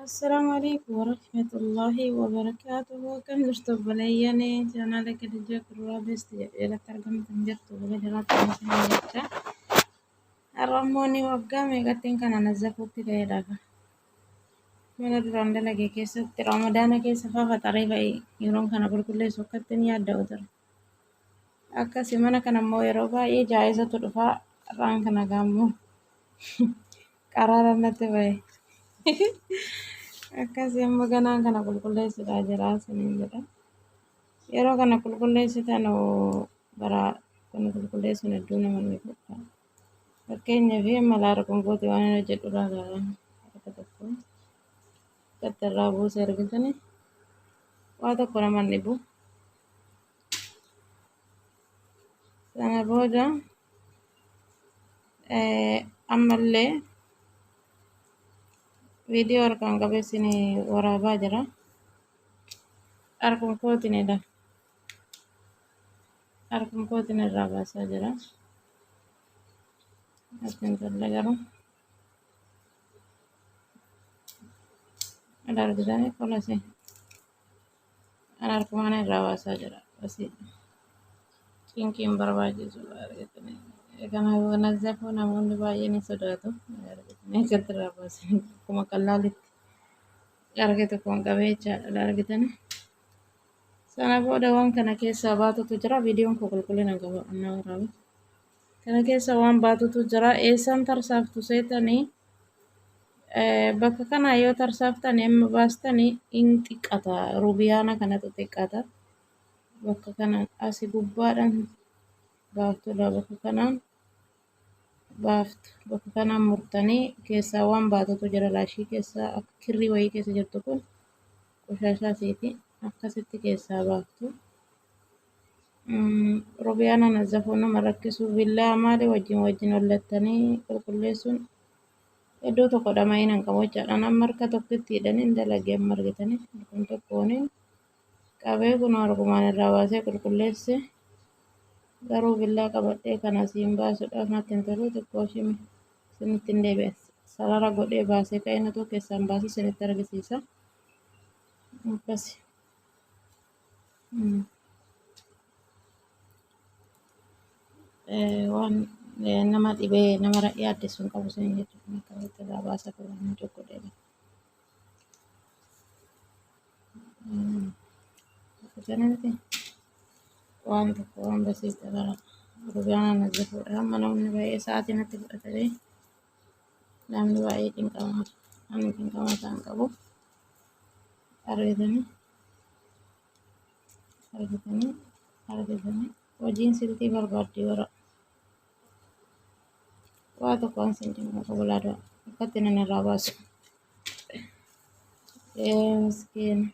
السلام عليكم ورحمة الله وبركاته. كم درتو بلياني جانا لك الجاك الرابس إلى ترجمة جرتو بلجرات مثلا جتا الرموني وقامي قتين كان نزفو كده يدافع من الرمد لقي كيسة رمضان كيسة فافا طريبا يرون كان أقول كل سوكتني يدا ودر أكا سيمانا كان مو يروبا جائزة تدفع ران كان قامو قرارا نتبعي أكا سيما كان أقول كل سوكتني سنين جدا yeroo kana qulqulleessitan bara kana qulqulleessuun hedduu nama miidhudha. Fakkeenyaaf mala argungootii waan inni jedhu raagaadhaan akka tokko kattarraa buusee argitanii waa tokko nama dhibu. Sana booda ammallee viidiyoo harkaan qabeessin waraabaa jira. Argungootiinidha. Argungootiin irraa baasaa jira. Asiin tolle garuu argitanii qolasee argumaan irraa baasaa jira. Asii cinqiin barbaachisuudha argitanii. Kana nazzafuu namoonni baay'een ni sodaatu. Argitanii akkatti irraa baasan akkuma qallaalitti argitu kun qabee jechaadha argitanii. Sana booda waan kana keessaa baatutu jira. Viidiyoon kun qulqullina qaba annaa waraabe. Kana keessa waan baatutu jira. Eessaan tarsaaftu seetanii bakka kana yoo tarsaaftan amma baastanii in xiqqata. Rubiyaana kanatu xiqqata. Bakka kana asii gubbaadhaan baaftudha. Bakka kanaan baaftu. Bakka kanaan murtanii keessaa waan baatutu jira. Laashii keessaa akka kirrii wayii keessa jirtu kun qoshashaa isiiti. Akkasitti keessaa baaftu. Rubiyaana nazzafuun nama rakkisu billaa maali wajjin hollattanii qulqulleessuun iddoo tokko dhamaa'iin hin qabu jechaadha. Amma harka tokkotti hidhanii dalagee amma argitanii kun tokkooniin qabee kun argumaan irraa baasee qulqulleesse garuu billaa qabadhee kana siin baasuudhaaf natti hin tolu xiqqoo shimi sinitti hin deebi'e. Sarara godhee baasee ka'ee natoo keessaan baasee sinitti argisiisa. Akkasi. Waan nama dhibee nama yaaddeessu hin qabu isin jechuudha. Akkamitti irraa baasaa qaban tokkodha. Akkanatti waan tokko waan basiisa gara rubiyaana nazzafuudha. Amma namni baay'ee sa'aatii natti fudhatee namni baay'ee xinqamaa ani xinqamaa ta'an qabu. Argitanii hojiin siltii barbaaddi wara waa tokko waan sin xinqaa qabu laada akkatti nan irraa baasu. Miskiina.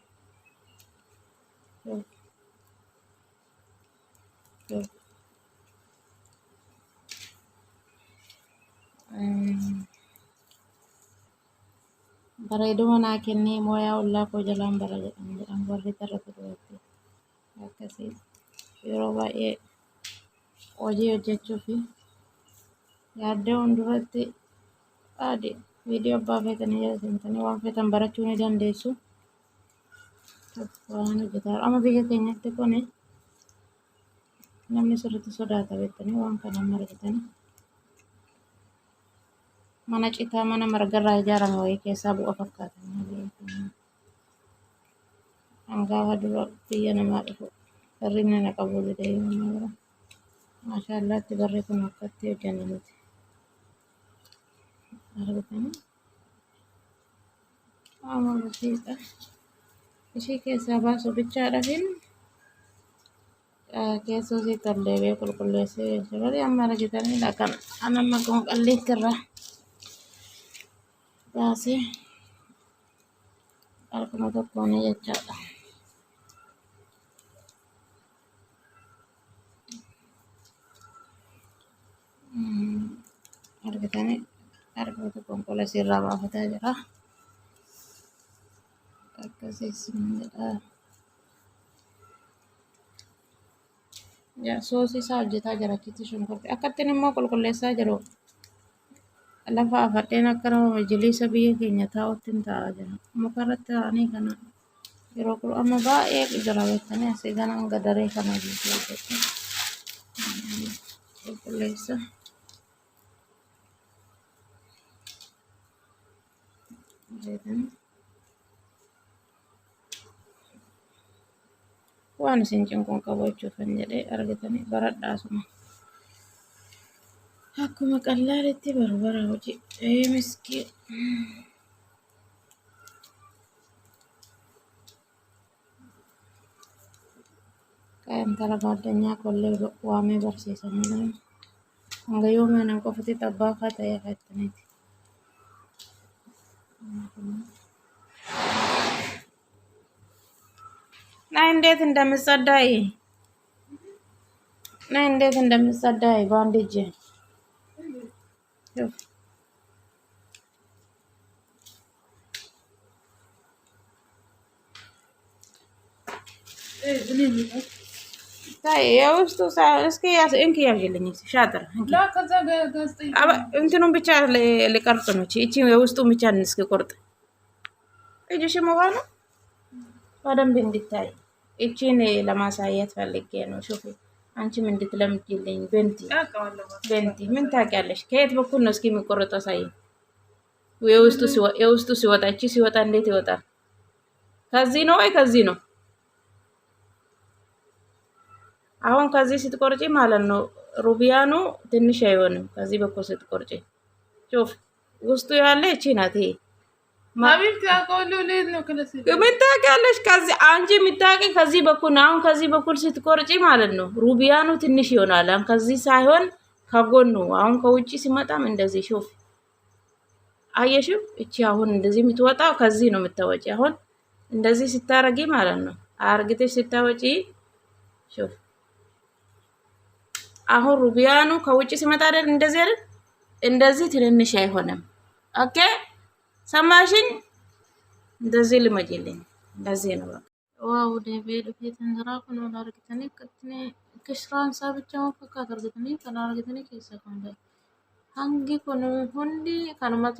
Bareeduma naa kennee mooyaa ollaa koo jalaan bara jedhan warri tarratu duratti akkasii yeroo baay'ee hojii hojjechuu fi yaaddoo hunduratti adi viidiyoo abbaa feetanii jedhamtanii waan feetan barachuu ni dandeessu. Waan hojjetaa amma biyya keenyatti kun namni sirriitti sodaata beektanii waan kana argitanii. Mana citaa mana margarraa ijaarame wayii keessaa bu'a fakkaatan. Hangaafa dura biyya namaa dhufu hirribni na qabu jedhee nama bira. Maashaallaatti barri kun akkatti hojjenne nuti. Argitanii. Amma barsiisa. Ishii keessaa baasu bichaadhaafin keessoo isii tolleebee qulqulleessee jechuudha. Amma argitanii kan amma kun qalleetti irraa baasee harkuma tokkoon jechaadha. Argitanii harkuma tokkoon qola isiirraa baafataa jira. Akkasiis jedha. Soosii isaa hojjetaa jira achitti shunkurtii. Akkattiin immoo qulqulleessaa jiru. lafa afadheen akka nama majlisa biyya keenya taa'utti hin taa'aa jira. Mukarratti taa'anii kana yeroo kun amma baay'ee jira beektanii asii ganaan gadaree kana jechuudha. Qulqulleessa. Waan isin cinquun qabachuuf hin jedhee argitanii baradhaasuma. Akkuma qallaalitti barbara hojii miskii. Intala baadiyyaa kollee waamee barsiisanii hanga yooma nan qofati xabbaa kaa ta'ee fayyadamti. Na እንዴት እንደምጸዳይ na እንዴት እንደምጸዳይ ባንዲጄ طيب يا وسطو እስኪ እንኪ ያርግልኝ ሻጥር لا كذا قصدي እንትኑን ብቻ ልቀርጽ ነው እቺ የውስጡን ብቻ እስኪ ቆርጥ እጅሽ መሆኑ በደንብ እንድታይ እቺን ለማሳየት ፈልጌ ነው። ሹፊ አንቺም እንድትለምጂልኝ በንቲ ምን ታውቂያለሽ? ከየት በኩል ነው እስኪ የሚቆረጠው? ሳይ የውስጡ ሲወጣ እቺ ሲወጣ እንዴት ይወጣል? ከዚህ ነው ወይ ከዚህ ነው? አሁን ከዚህ ስትቆርጪ ማለት ነው ሩቢያኑ ትንሽ አይሆንም። ከዚህ በኩል ስትቆርጪ ሹፍ ውስጡ ያለ እቺ ናት። ይሄ حبيبتي اقول له ليه ነው ከለሲ ምን ታውቂያለሽ? ከዚህ አንቺ የምታውቂ ከዚህ በኩል ነው። አሁን ከዚህ በኩል ስትቆርጪ ማለት ነው ሩቢያኑ ትንሽ ይሆናል። አሁን ከዚህ ሳይሆን ከጎኑ አሁን ከውጪ ሲመጣም እንደዚህ ሹፍ አየሽው? እቺ አሁን እንደዚህ የምትወጣው ከዚህ ነው የምታወጪ። አሁን እንደዚህ ስታረጊ ማለት ነው አርግተሽ ስታወጪ ሹፍ አሁን ሩቢያኑ ከውጪ ሲመጣ አይደል እንደዚህ አይደል? እንደዚህ ትንንሽ አይሆንም። ኦኬ ሰማሽኝ? እንደዚህ ልመጪልኝ እንደዚህ ነው በቃ። ዋው ደቤሉ ፌተንዝራ ኩኖ ላርግተኒ ከትኔ ክሽራን ሳብቻው ፈካት አርግተኒ ከናርግተኒ ከሰ ኮንደ hangi kun hundi kanuma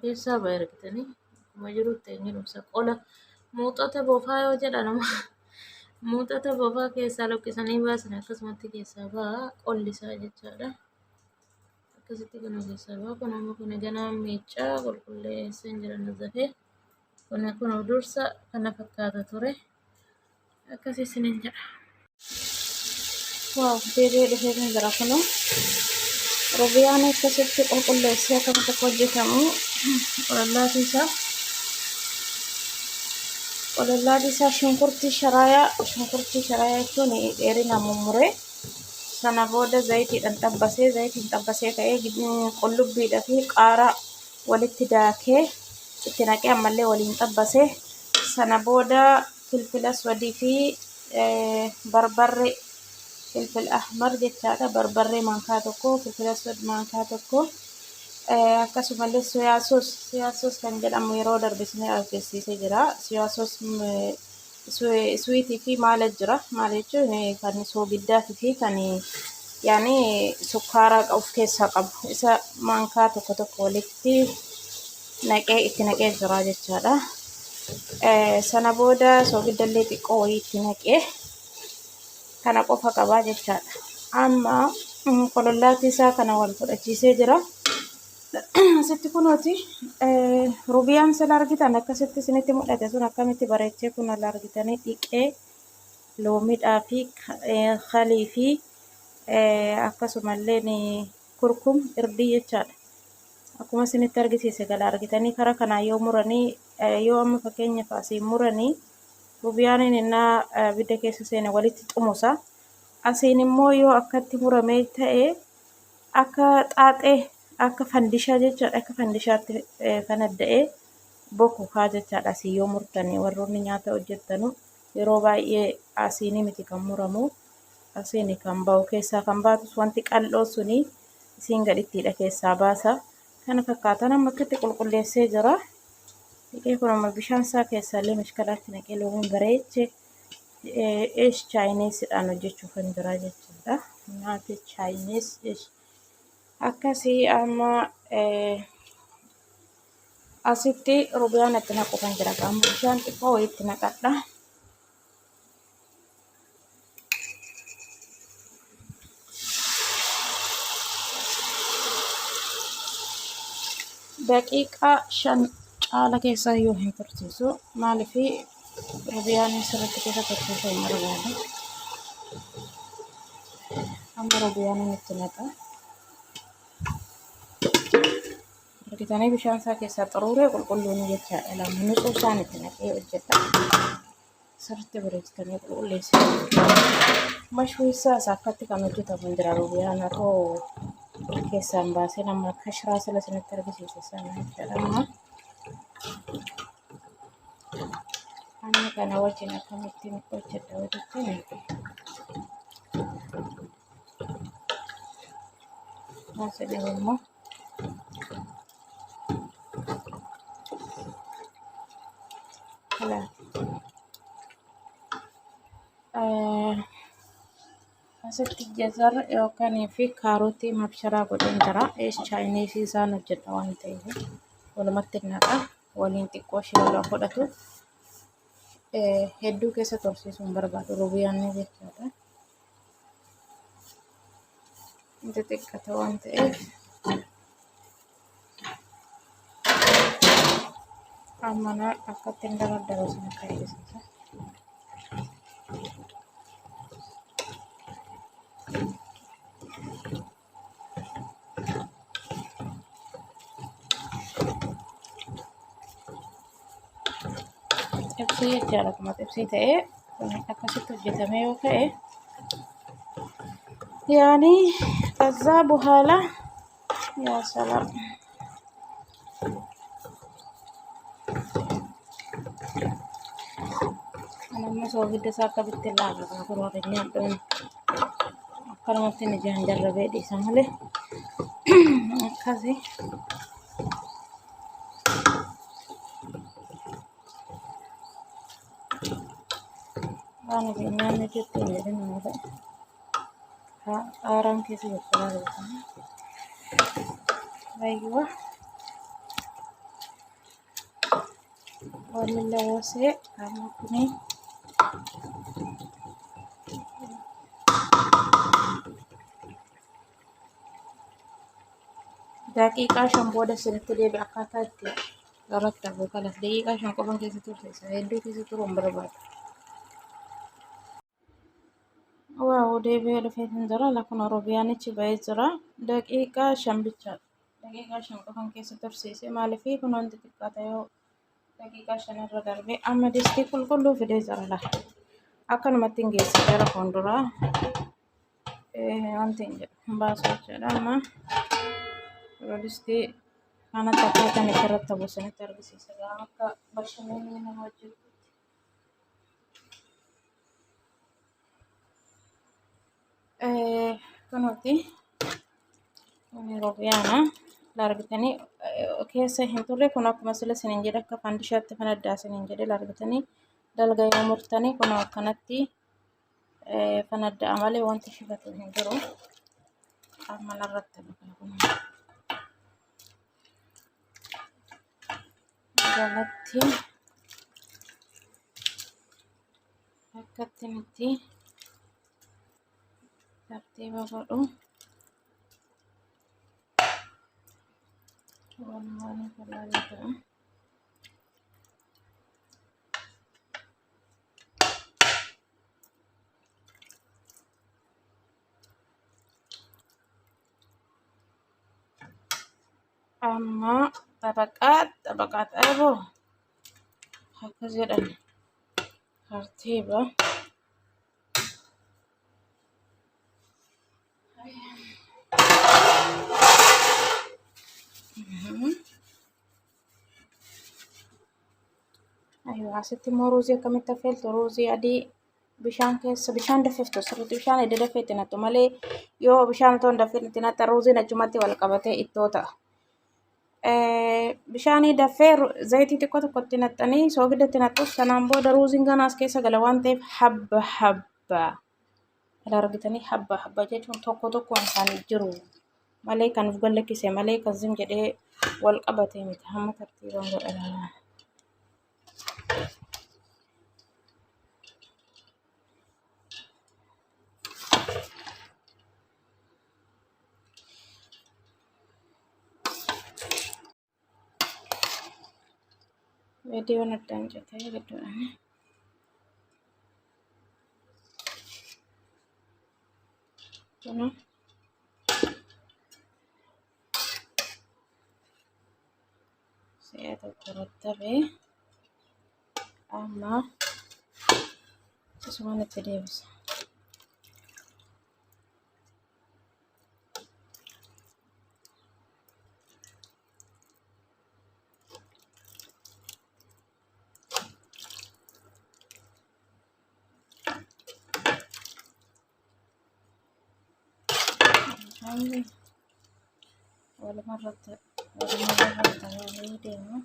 keessa ba'e argitani kuma jirutti eenyuumsa qola muuxata bofaa yoo jedhan muuxata bofaa keessaa luqqisanii baasan akkasumatti keessaa ba'a qollisaa jechaadha. Akkasitti kana keessaa ba'a kun amma kun ganaa miiccaa qulqulleessee jiran zafee kun dursa kana fakkaata ture akkasii isiniin jedha. Waaw deebi'ee dhufee kan jira kunoo. ሩቢያን ከስልክ ቁልቁሌሳ ከተቆጀተሙ ቆለላዲሳ ሽንኩርቲ ሸራያ ቱን ኤሪና ሙሙሬ ሰና ቦደ ዘይት ጠበሴ ከኤ ቁልቢ ደፊ ቃራ ወልት ዳኬ እትነቄ አመሌ ወሊን ጠበሴ ሰና ቦደ ፍልፍለስ ወዲፊ በርበሬ فلفل أحمر جتاتا بربري مانكاتوكو فلفل أسود مانكاتوكو akkasumallee soyaa soos kan jedhamu yeroo darbisnee argisiisee jira. Soyaa soos swiitii fi maala jira. Maal jechuun kan soogiddaa fi kan yaani sukkaara of keessaa qabu. Isa maankaa tokko walitti naqee itti naqee jira jechaadha. Sana booda soogidallee xiqqoo wayii itti naqee kana qofa qabaa jechaadha. Amma qolollaati isaa kana wal fudhachiisee jira. Asitti kunooti rubiyaan sila argitan akkasitti isinitti mul'ate sun akkamitti bareechee kun ala argitanii dhiqee loomiidhaa fi kalii fi akkasumallee kurkum irdii jechaadha. Akkuma isinitti argisiise gala argitanii karaa kanaa yoo muranii yoo amma fakkeenyaaf asiin muranii rubiyaaniin innaa bidda keessa seene walitti xumusa. Asiin immoo yoo akkatti muramee ta'e akka xaaxee akka fandishaa jechaadha. Akka fandishaatti fanadda'ee boku kaa jechaadha. Asii yoo murtanii warroonni nyaata hojjettanu yeroo baay'ee asiin miti kan muramu asiin kan bahu keessaa kan baatus wanti qal'oo suni isiin gadhittiidha keessaa baasa. Kana fakkaatan amma akkatti qulqulleessee jira. Dhiqee kun amma bishaan isaa keessaallee mashkalaatti naqee loomiin bareechee chaayineesiidhaan hojjechuuf kan jira jechuudha. Nyaata chaayinees Akkasii amma asitti rubiyaan itti naqu kan jira qaama bishaan xiqqoo itti naqadha. Daqiiqaa 5 caala keessaa yoo hin tursiisu maaliif rubiyaan sirriitti keessa tursiisuu hin barbaadu. Amma rubiyaan itti naqa. Argitanii bishaan isaa keessaa xuruuree qulqulluun jechaadha. Lama nuquu isaan itti naqee hojjedha. Sirriitti bareechitanii qulqulleessanii. Mashuu isaas akkatti kan hojjetamu jira rubiyaan haroo keessaan baasee nama akka shiraa sila isinitti argisiise sana jechaadha. Amma kana wajjin akkamittiin hojjedha hojjettanii. Asii immoo asitti jazar yookaan fi kaarotii mabsharaa godhan jira. Chaayinii isaan hojjedha waan ta'eef walumatti naqa waliin xiqqoo shirraa fudhatu hedduu keessa tursiisuu hin barbaadu rubiyaan jechaadha. Xixiqqata waan ta'eef amma akkatti hin dabardaru sana kaa'isiisa. Xibsii jechaadha akkuma xibsii ta'ee akkasitti hojjetamee yoo ta'e yaani ከዛ በኋላ ያ ሰላም nama soogidda isaa akka bitti laala kan kunuunfannee hadhoon akkanumatti ni jiran jarrabee dhiisa malee akkasii waan isin nyaanni jettuu jedhe nama ta'a aaraan keessa jechaa jirtan baay'ee waliin lawasee amma kuni daqiiqaa 5 booda sinitti deebi'ee akkaataa itti rattabu kanas daqiiqaa 5 qofan keessa tursiisa hedduu keessa turuu hin barbaadu. Waaw deebi'ee dhufee hin jira lakkun orobiyaanichi ba'ee jira daqiiqaa 5 bichaadha. Daqiiqaa 5 qofan keessa tursiise maaliif kun wanti xiqqaata yoo daqiiqaa 5 irra darbee amma distii qulqulluu fidee jira la akkanumatti hin geesse jara fuulduraa wanti hin jedhu baasuu jechuudha amma distii kanatti akkaataan itti rattabu sanitti argisiisa gaafa akka bashannanni nama hojjetu. Kunuuti robiyaana largitanii keessa hin turre kun akkuma sila sinin jedhe akka fandishaatti fanaddaa sinin jedhe largitanii dalga yoo murtanii kun akkanatti fanaddaa malee wanti shifatu hin jiru amma narratti kun jalatti akkatti nuti tartiiba godhu waan falaaliidha. Amma tabaqaat aboo akkas jedhan tartiiba asitti immoo ruuzii akkamitti affeeltu ruuzii adii bishaan keessa bishaan dafeeftu sirriitti bishaan edda dafeetti nattu malee yoo bishaan toon dafeetti natta ruuziin achumatti wal qabatee ittoo ta'a. Bishaanii dafee zayitii xiqqoo tokkotti naxxanii soogidatti naxxuuf sanaan booda ruuziin ganaas keessa gala waan ta'eef habba habba argitanii habba habba jechuun tokko tokkoon isaanii jiru malee kan uf gallakkise malee kan zim jedhee wal qabate miti. Hamma tartiibaan godha laala. Viidiyoon addaan citee gidduudhaan kuna si'a tokko rattabee amma asumaan itti deebisa. walumarratti ta'anii deemu.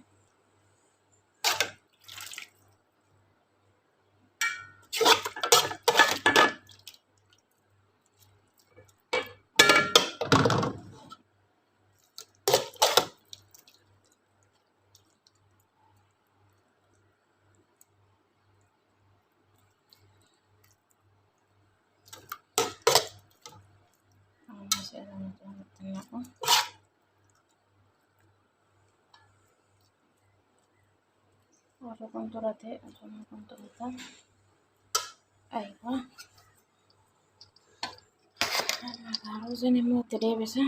Warra kontorate akkuma kontoratan aywa garuusin immoo itti deebisa.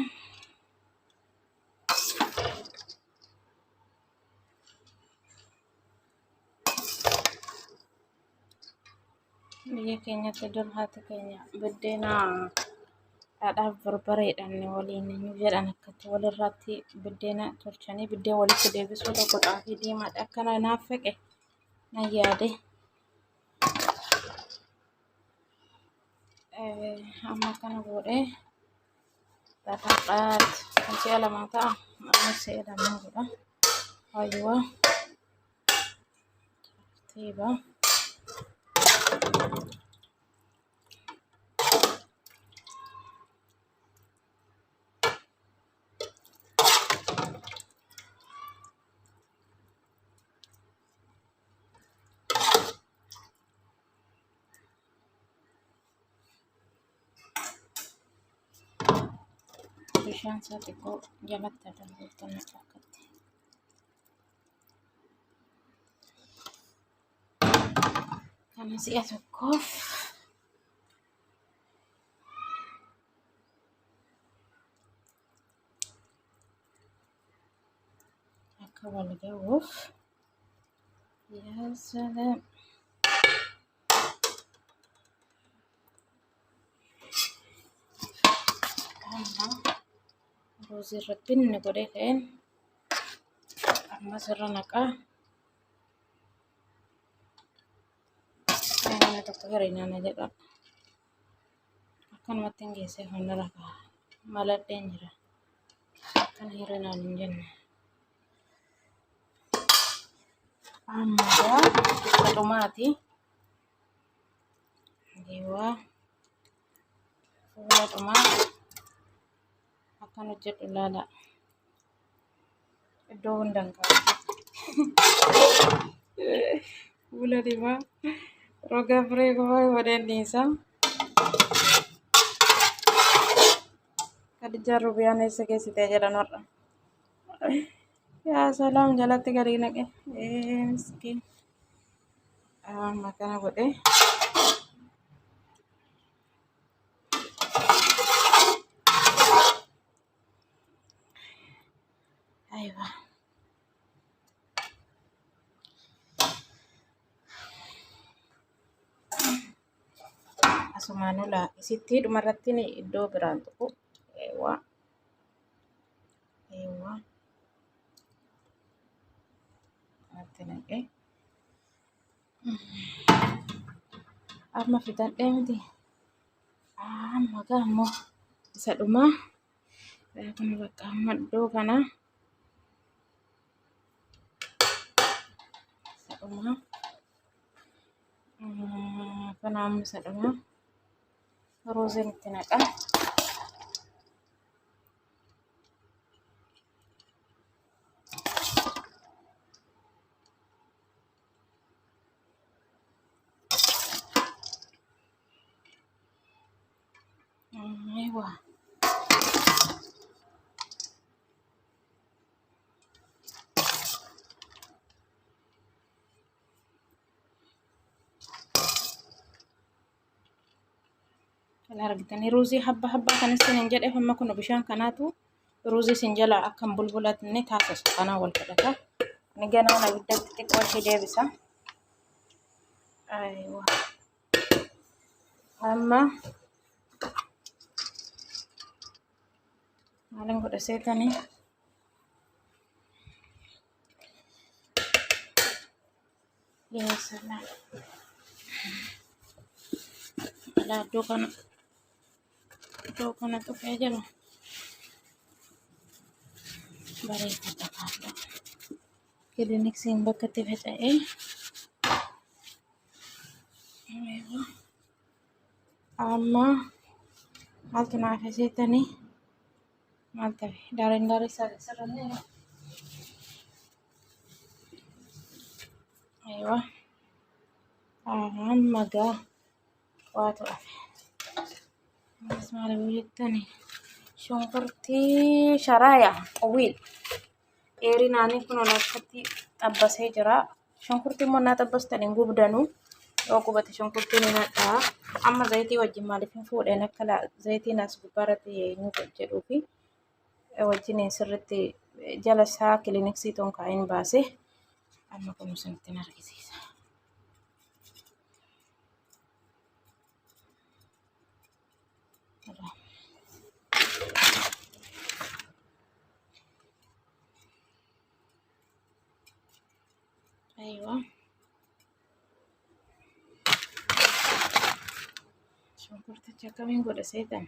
Biyya keenyatti dur haati keenya buddeena dhadhaaf barbareedhaan waliin nu jedhan akkatti walirratti buddeena tolchanii biddeen walitti deebisuu tokko xaafii diimaadha akkana naaf feqe nan yaade. Amma kana godhee dhadhaadhaat kan si'a lama ta'a amma si'a lama godha aywa tiiba. Bishaan isaa xiqqoo jalatti adarbuutan akkatti. Kana si'a tokkoof akka wal ga'uuf yaa salaam. Ruuzii irratti inni godhee ka'een ammas irra naqaa. Mana tokko hirinaana jedha. Akkanumatti hin geessee honna rakaa maladheen jira. Akkana hirinaan hin jenne. Amma dhumaati. Deewaa fuula dhumaa akkan hojjedhu ilaala. Iddoo hundaan qabu. Fuula diimaa roga firee gubaa godheen dhiisa. Kadijaan rubiyaan eessa geessitee jedhan har'a. Yaa salaam jalatti gadi naqe. Miskiin. Amma kana godhee. Aywa. Asumaan ola isitti dhumarratti iddoo biraan tuqu. Eewwa. Eewwa. Atti naqee. Amma fixadhee miti. Amma gaammoo isa dhumaa. Kun bakka amma iddoo kana. Isa dhumaa. Kana amma isa dhumaa. Ruuziin itti naqaa. أيوة. Kala argitanii ruuzii habba habbaa kan isin jedhe hamma kun bishaan kanaatu ruuzii sin jala akkam bulbulatne taasisu kanaa wal fudhata. Ni ganaana abiddatti xiqqoo ishee deebisa. Aywa. Amma maalin godha seetanii yeesala. Kala iddoo kana dhufee jiru bareeffata kaadha. Kiliiniksiin bakka itti faca'ee amma maaltu naaf seetanii maal ta'e daariin daarii sirriitti aywa amma gaa waatu dhafe mas maal jettanii shunkurtii sharaaya qawiil dheerinaanii kun olakkatti xabbasee jira. Shunkurtii immoo naa xabbastan hin gubdanuu yoo gubate shunkurtiin hin hadhaa. Amma zayitii wajjin maaliif hin fuudheen akka zayitiin as gubbaarratti eenyu jedhuu fi wajjin sirriitti jala isaa kiliiniksii toon kaa'in baase amma kun isinitti argisiisa. Aywa. Shunkurticha akkamiin godha seetan?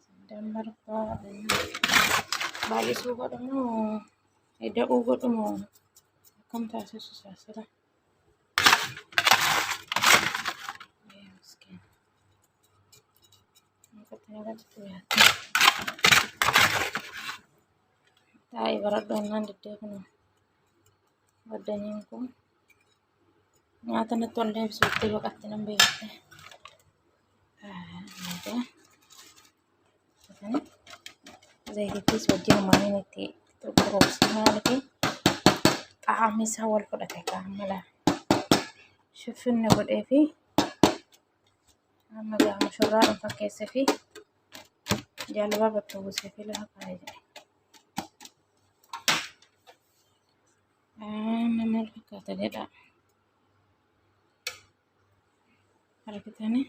Sandaan barbaadan baay'isuu godhamoo da'uu godhamoo akkam taasisu saasira? Taa'ee baradhoonnaan deddeebinu waddaniin kun nyaata natti ol deebisu itti baqatti nan beekte. Zayitittis wajjin maaliin itti xuxuruusi maaliifi qaamni isaa wal fudhate qaamala shiffinne godhee fi amma gaa mushurraa fakkeessee fi jaalala bakka buusee fi lafa kaa'ee jira. Maal fakkaata jedha argitanii?